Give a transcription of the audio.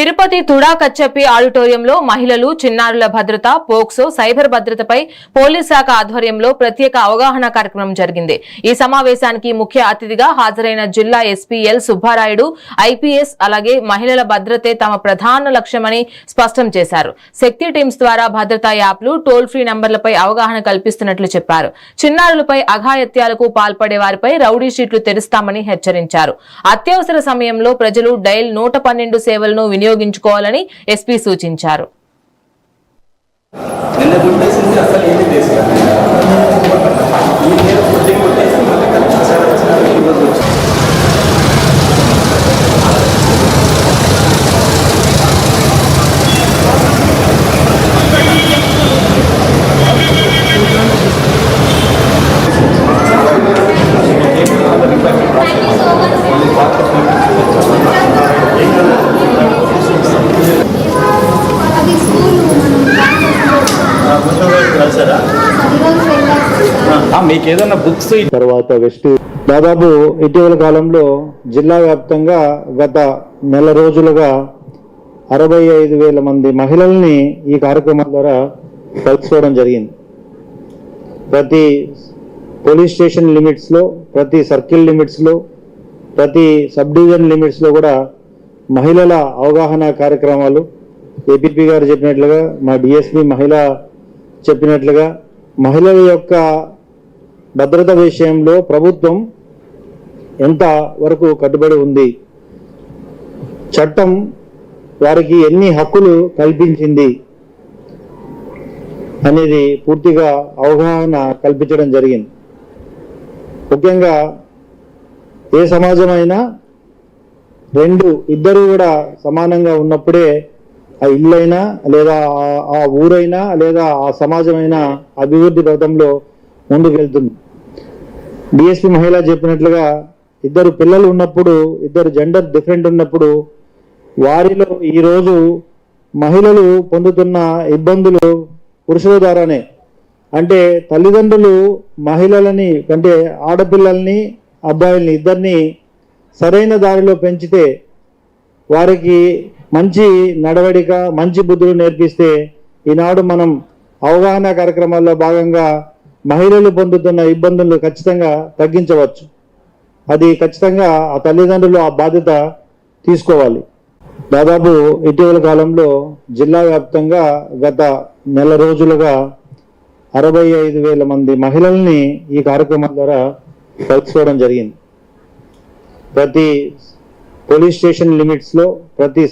తిరుపతి తుడా కచ్చప్పి ఆడిటోరియంలో మహిళలు చిన్నారుల భద్రత పోక్సో సైబర్ భద్రతపై పోలీస్ శాఖ ఆధ్వర్యంలో ప్రత్యేక అవగాహన కార్యక్రమం జరిగింది। ఈ సమావేశానికి ముఖ్య అతిథిగా హాజరైన జిల్లా ఎస్పీ ఎల్ సుబ్బారాయుడు ఐపీఎస్ అలాగే మహిళల భద్రతే తమ ప్రధాన లక్ష్యమని స్పష్టం చేశారు। శక్తి టీమ్స్ ద్వారా భద్రతా యాప్లు టోల్ ఫ్రీ నంబర్లపై అవగాహన కల్పిస్తున్నట్లు చెప్పారు। చిన్నారులపై అఘాయత్యాలకు పాల్పడే వారిపై రౌడీ షీట్లు తెరుస్తామని హెచ్చరించారు। అత్యవసర సమయంలో ప్రజలు డయల్ 112 సేవలను వినియోగించుకోవాలని ఎస్పీ సూచించారు। మీకేదన్నా బుక్స్ తర్వాత వెస్ట్ దాదాపు ఇటీవల కాలంలో జిల్లా వ్యాప్తంగా గత నెల రోజులుగా 65,000 మంది మహిళల్ని ఈ కార్యక్రమం ద్వారా కలుసుకోవడం జరిగింది। ప్రతి పోలీస్ స్టేషన్ లిమిట్స్ లో, ప్రతి సర్కిల్ లిమిట్స్ లో, ప్రతి సబ్ డివిజన్ లిమిట్స్ లో కూడా మహిళల అవగాహన కార్యక్రమాలు ఏపీపీ గారు చెప్పినట్లుగా, మా డిఎస్పీ మహిళ చెప్పినట్లుగా మహిళల యొక్క భద్రత విషయంలో ప్రభుత్వం ఎంత వరకు కట్టుబడి ఉంది, చట్టం వారికి ఎన్ని హక్కులు కల్పించింది అనేది పూర్తిగా అవగాహన కల్పించడం జరిగింది। ముఖ్యంగా ఏ సమాజమైనా ఇద్దరు కూడా సమానంగా ఉన్నప్పుడే ఆ ఇల్లైనా లేదా ఆ ఊరైనా లేదా ఆ సమాజమైనా అభివృద్ధి పథంలో ముందుకు వెళ్తుంది। డిఎస్పీ మహిళ చెప్పినట్లుగా ఇద్దరు పిల్లలు ఉన్నప్పుడు, ఇద్దరు జెండర్ డిఫరెంట్ ఉన్నప్పుడు వారిలో ఈరోజు మహిళలు పొందుతున్న ఇబ్బందులు పురుషుల ద్వారానే, అంటే తల్లిదండ్రులు మహిళలని అంటే ఆడపిల్లల్ని అబ్బాయిల్ని ఇద్దరిని సరైన దారిలో పెంచితే, వారికి మంచి నడవడిక మంచి బుద్ధులు నేర్పిస్తే ఈనాడు మనం అవగాహన కార్యక్రమాల్లో భాగంగా మహిళలు పొందుతున్న ఇబ్బందులు ఖచ్చితంగా తగ్గించవచ్చు। అది ఖచ్చితంగా ఆ తల్లిదండ్రులు ఆ బాధ్యత తీసుకోవాలి। దాదాపు ఇటీవల కాలంలో జిల్లా వ్యాప్తంగా గత నెల రోజులుగా 65,000 మంది మహిళల్ని ఈ కార్యక్రమం ద్వారా కలుసుకోవడం జరిగింది। ప్రతి పోలీస్ స్టేషన్ లిమిట్స్ లో, ప్రతి